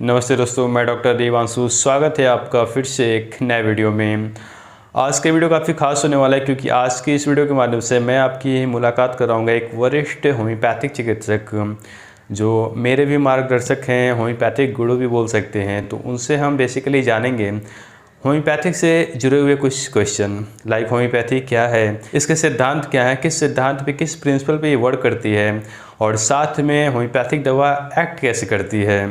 नमस्ते दोस्तों, मैं डॉक्टर देवांशु। स्वागत है आपका फिर से एक नए वीडियो में। आज का वीडियो काफ़ी खास होने वाला है क्योंकि आज की इस वीडियो के माध्यम से मैं आपकी मुलाकात कराऊंगा एक वरिष्ठ होम्योपैथिक चिकित्सक जो मेरे भी मार्गदर्शक हैं, होम्योपैथिक गुरु भी बोल सकते हैं। तो उनसे हम बेसिकली जानेंगे होम्योपैथिक से जुड़े हुए कुछ क्वेश्चन, लाइक होम्योपैथी क्या है, इसके सिद्धांत क्या है, किस सिद्धांत पे, किस प्रिंसिपल पे ये वर्क करती है और साथ में होम्योपैथिक दवा एक्ट कैसे करती है।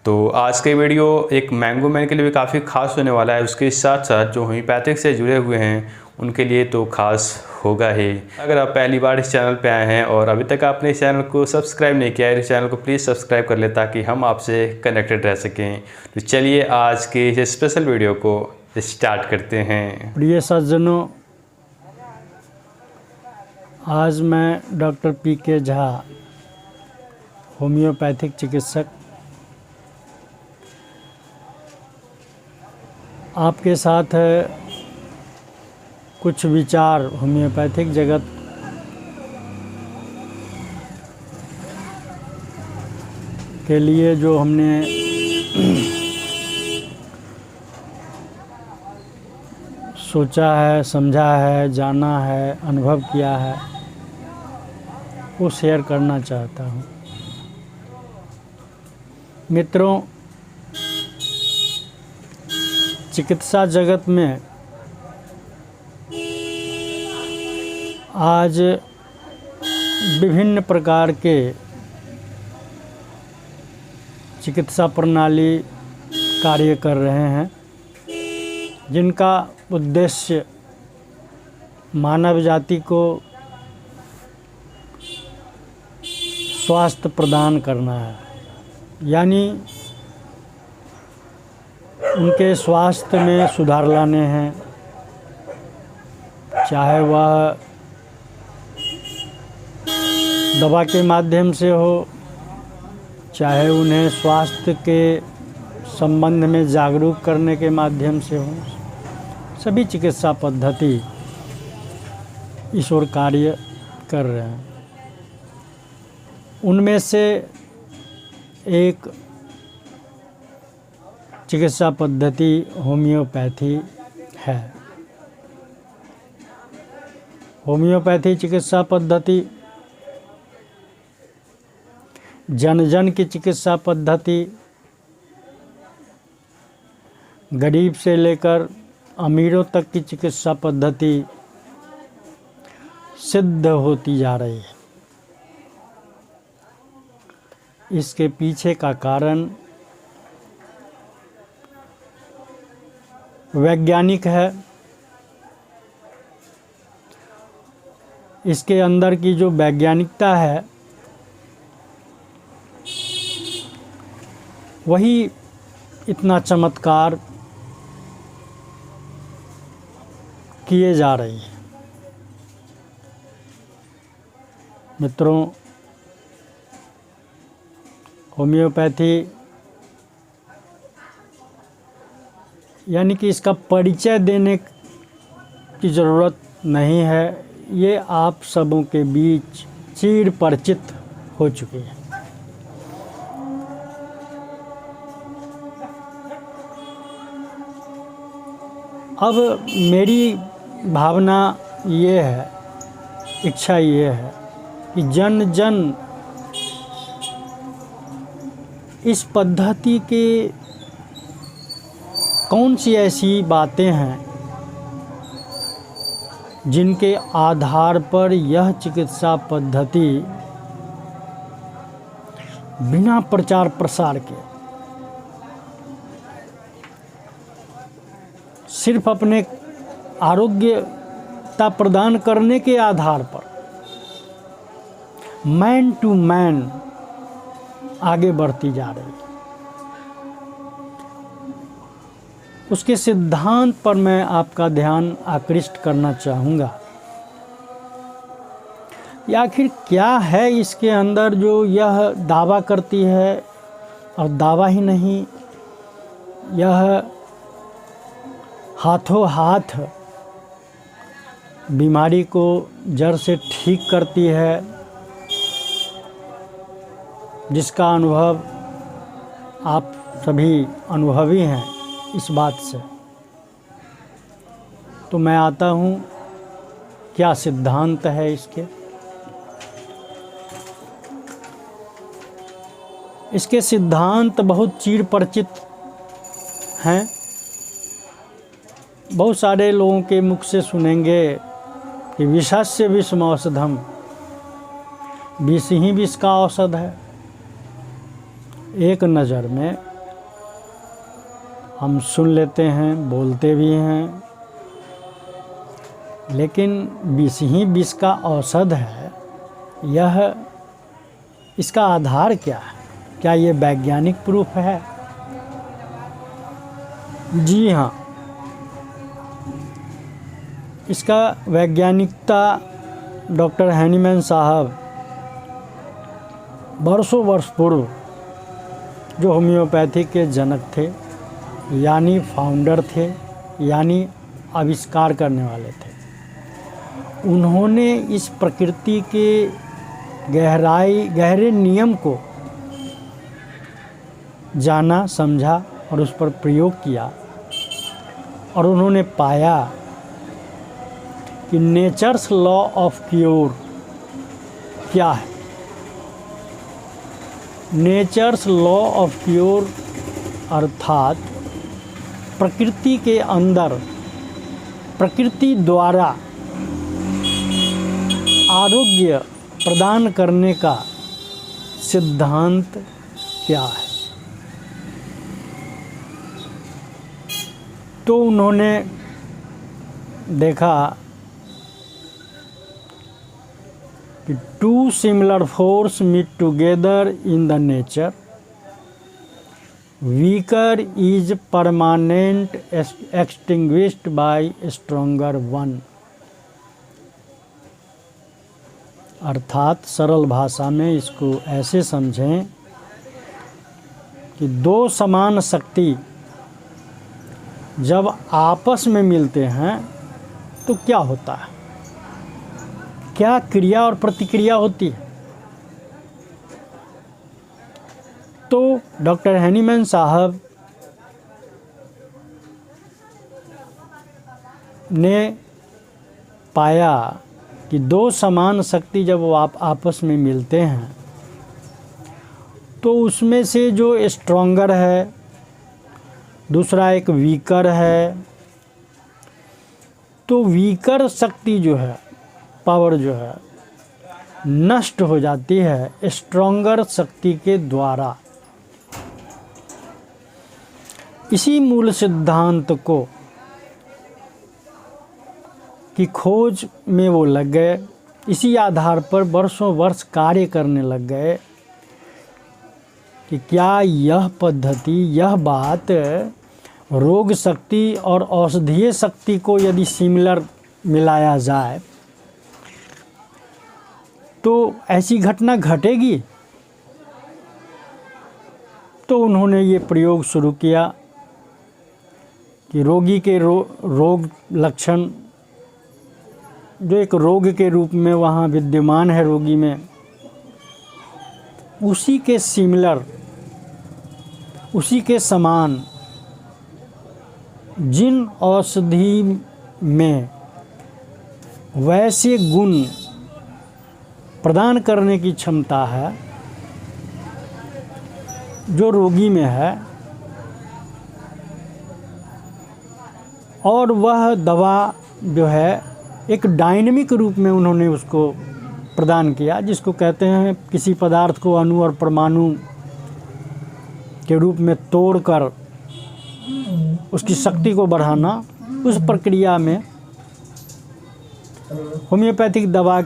तो आज के वीडियो एक मैंगो मैन के लिए भी काफ़ी खास होने वाला है। उसके साथ साथ जो होम्योपैथिक से जुड़े हुए हैं उनके लिए तो खास होगा ही। अगर आप पहली बार इस चैनल पे आए हैं और अभी तक आपने इस चैनल को सब्सक्राइब नहीं किया है, इस चैनल को प्लीज़ सब्सक्राइब कर ले ताकि हम आपसे कनेक्टेड रह सकें। तो चलिए आज के इस स्पेशल वीडियो को स्टार्ट करते हैं। प्रिय सज्जनों, आज मैं डॉक्टर पी.के. झा, होम्योपैथिक चिकित्सक, आपके साथ कुछ विचार होम्योपैथिक जगत के लिए जो हमने सोचा है, समझा है, जाना है, अनुभव किया है, वो शेयर करना चाहता हूँ। मित्रों, चिकित्सा जगत में आज विभिन्न प्रकार के चिकित्सा प्रणाली कार्य कर रहे हैं, जिनका उद्देश्य मानव जाति को स्वास्थ्य प्रदान करना है, यानी उनके स्वास्थ्य में सुधार लाने हैं। चाहे वह दवा के माध्यम से हो, चाहे उन्हें स्वास्थ्य के संबंध में जागरूक करने के माध्यम से हो, सभी चिकित्सा पद्धति इस ओर कार्य कर रहे हैं। उनमें से एक चिकित्सा पद्धति होम्योपैथी है। होम्योपैथी चिकित्सा पद्धति जन जन की चिकित्सा पद्धति, गरीब से लेकर अमीरों तक की चिकित्सा पद्धति सिद्ध होती जा रही है। इसके पीछे का कारण वैज्ञानिक है। इसके अंदर की जो वैज्ञानिकता है वही इतना चमत्कार किए जा रही है। मित्रों, होम्योपैथी यानी कि इसका परिचय देने की ज़रूरत नहीं है, ये आप सबों के बीच चिर परिचित हो चुकी है। अब मेरी भावना ये है, इच्छा ये है कि जन जन इस पद्धति के कौन सी ऐसी बातें हैं जिनके आधार पर यह चिकित्सा पद्धति बिना प्रचार प्रसार के सिर्फ अपने आरोग्यता प्रदान करने के आधार पर मैन टू मैन आगे बढ़ती जा रही है। उसके सिद्धांत पर मैं आपका ध्यान आकृष्ट करना चाहूँगा। आखिर क्या है इसके अंदर जो यह दावा करती है, और दावा ही नहीं, यह हाथों हाथ बीमारी को जड़ से ठीक करती है, जिसका अनुभव आप सभी अनुभवी हैं इस बात से। तो मैं आता हूँ, क्या सिद्धांत है इसके सिद्धांत बहुत चिर परिचित हैं। बहुत सारे लोगों के मुख से सुनेंगे कि विषस्य विषम औषधम, विष ही विष का औषध है। एक नज़र में हम सुन लेते हैं, बोलते भी हैं, लेकिन विष ही विष का औषध है, यह इसका आधार क्या है? क्या ये वैज्ञानिक प्रूफ है? जी हाँ, इसका वैज्ञानिकता डॉक्टर हैनीमैन साहब वर्षों वर्ष पूर्व जो होम्योपैथी के जनक थे, यानी फाउंडर थे, यानी आविष्कार करने वाले थे, उन्होंने इस प्रकृति के गहरे नियम को जाना, समझा और उस पर प्रयोग किया, और उन्होंने पाया कि नेचर्स लॉ ऑफ क्योर क्या है। नेचर्स लॉ ऑफ क्योर अर्थात प्रकृति के अंदर प्रकृति द्वारा आरोग्य प्रदान करने का सिद्धांत क्या है। तो उन्होंने देखा कि two similar force meet together in the nature, weaker is permanent extinguished by stronger one. अर्थात सरल भाषा में इसको ऐसे समझें कि दो समान शक्ति जब आपस में मिलते हैं तो क्या होता है, क्या क्रिया और प्रतिक्रिया होती है। तो डॉक्टर हैनीमैन साहब ने पाया कि दो समान शक्ति जब वो आपस में मिलते हैं तो उसमें से जो स्ट्रॉन्गर है, दूसरा एक वीकर है, तो वीकर शक्ति जो है, पावर जो है, नष्ट हो जाती है स्ट्रॉन्गर शक्ति के द्वारा। इसी मूल सिद्धांत को की खोज में वो लग गए। इसी आधार पर वर्षों वर्ष कार्य करने लग गए कि क्या यह पद्धति, यह बात रोग शक्ति और औषधीय शक्ति को यदि सिमिलर मिलाया जाए तो ऐसी घटना घटेगी। तो उन्होंने ये प्रयोग शुरू किया कि रोगी के रोग लक्षण जो एक रोग के रूप में वहाँ विद्यमान है रोगी में, उसी के सिमिलर, उसी के समान जिन औषधि में वैसे गुण प्रदान करने की क्षमता है जो रोगी में है, और वह दवा जो है एक डायनेमिक रूप में उन्होंने उसको प्रदान किया, जिसको कहते हैं किसी पदार्थ को अणु और परमाणु के रूप में तोड़कर उसकी शक्ति को बढ़ाना। उस प्रक्रिया में होम्योपैथिक दवा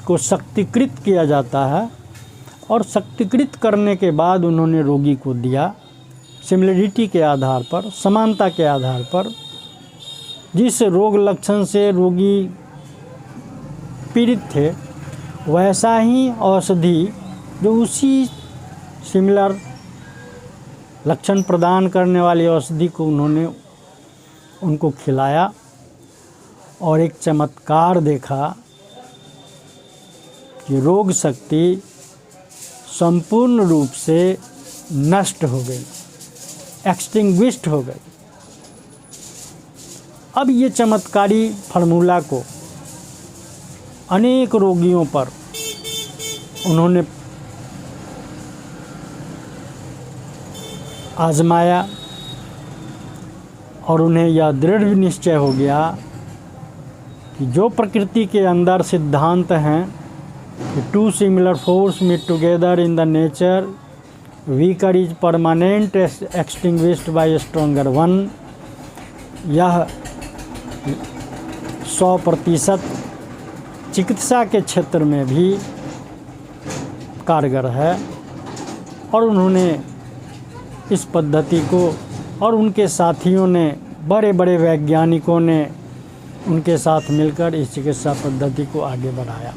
को शक्तिकृत किया जाता है, और शक्तिकृत करने के बाद उन्होंने रोगी को दिया सिमिलरिटी के आधार पर, समानता के आधार पर। जिस रोग लक्षण से रोगी पीड़ित थे वैसा ही औषधि जो उसी सिमिलर लक्षण प्रदान करने वाली औषधि को उन्होंने उनको खिलाया, और एक चमत्कार देखा कि रोग शक्ति संपूर्ण रूप से नष्ट हो गई, एक्सटिंग्विश्ड हो गई। अब ये चमत्कारी फार्मूला को अनेक रोगियों पर उन्होंने आजमाया और उन्हें यह दृढ़ निश्चय हो गया कि जो प्रकृति के अंदर सिद्धांत हैं कि two similar force meet together in the nature, weaker is permanent extinguished by stronger one, यह 100% चिकित्सा के क्षेत्र में भी कारगर है। और उन्होंने इस पद्धति को और उनके साथियों ने, बड़े बड़े वैज्ञानिकों ने उनके साथ मिलकर इस चिकित्सा पद्धति को आगे बढ़ाया।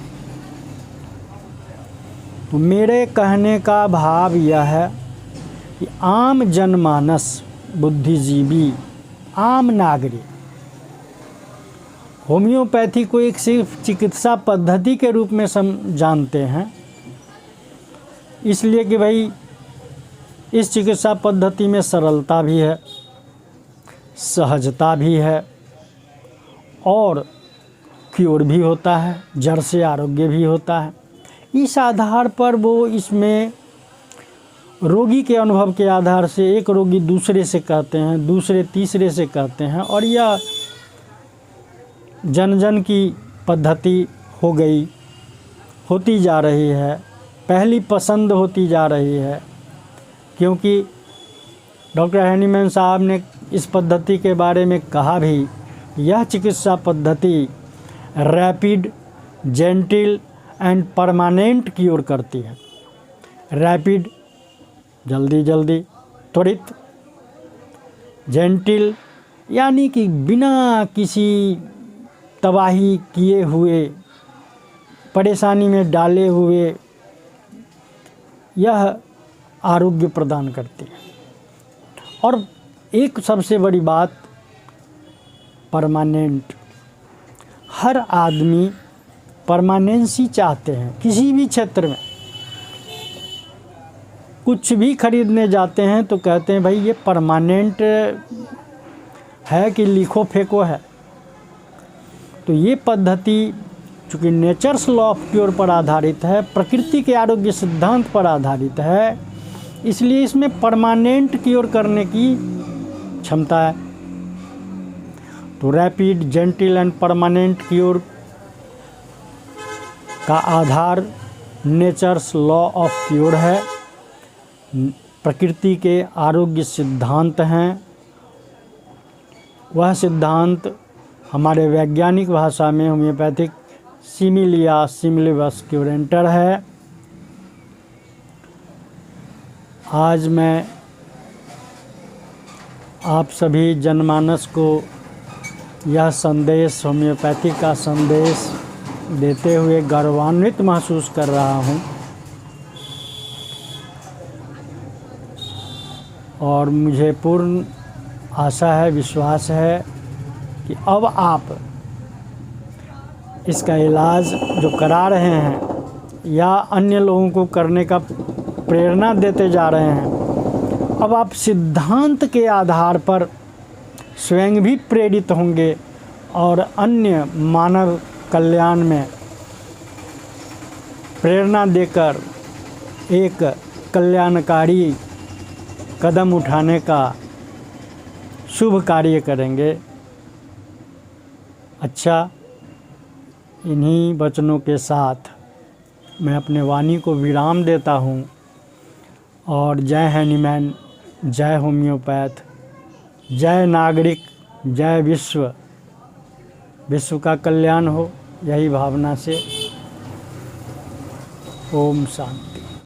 तो मेरे कहने का भाव यह है कि आम जनमानस, बुद्धिजीवी, आम नागरिक होम्योपैथी को एक सिर्फ चिकित्सा पद्धति के रूप में जानते हैं, इसलिए कि भाई इस चिकित्सा पद्धति में सरलता भी है, सहजता भी है और क्योर भी होता है, जड़ से आरोग्य भी होता है। इस आधार पर वो इसमें रोगी के अनुभव के आधार से एक रोगी दूसरे से कहते हैं, दूसरे तीसरे से कहते हैं, और यह जन जन की पद्धति हो गई, होती जा रही है, पहली पसंद होती जा रही है। क्योंकि डॉक्टर हैनीमैन साहब ने इस पद्धति के बारे में कहा भी, यह चिकित्सा पद्धति rapid, gentle and permanent cure करती है। रैपिड जल्दी जल्दी, त्वरित, जेंटिल यानी कि बिना किसी तबाही किए हुए, परेशानी में डाले हुए यह आरोग्य प्रदान करती है। और एक सबसे बड़ी बात, परमानेंट। हर आदमी परमानेंसी चाहते हैं। किसी भी क्षेत्र में कुछ भी खरीदने जाते हैं तो कहते हैं भाई ये परमानेंट है कि लिखो फेंको है। तो ये पद्धति चूँकि नेचर्स लॉ ऑफ क्योर पर आधारित है, प्रकृति के आरोग्य सिद्धांत पर आधारित है, इसलिए इसमें परमानेंट क्योर करने की क्षमता है। तो rapid, gentle and permanent cure का आधार नेचर्स लॉ ऑफ क्योर है, प्रकृति के आरोग्य सिद्धांत हैं। वह सिद्धांत हमारे वैज्ञानिक भाषा में होम्योपैथिक सिमिलिया सिमिलिबस क्यूरेंटर है। आज मैं आप सभी जनमानस को यह संदेश, होम्योपैथी का संदेश देते हुए गौरवान्वित महसूस कर रहा हूँ। और मुझे पूर्ण आशा है, विश्वास है कि अब आप इसका इलाज जो करा रहे हैं या अन्य लोगों को करने का प्रेरणा देते जा रहे हैं, अब आप सिद्धांत के आधार पर स्वयं भी प्रेरित होंगे और अन्य मानव कल्याण में प्रेरणा देकर एक कल्याणकारी कदम उठाने का शुभ कार्य करेंगे। अच्छा, इन्हीं वचनों के साथ मैं अपने वाणी को विराम देता हूँ। और जय हैनीमैन, जय होम्योपैथ, जय नागरिक, जय विश्व, विश्व का कल्याण हो, यही भावना से ओम शांति।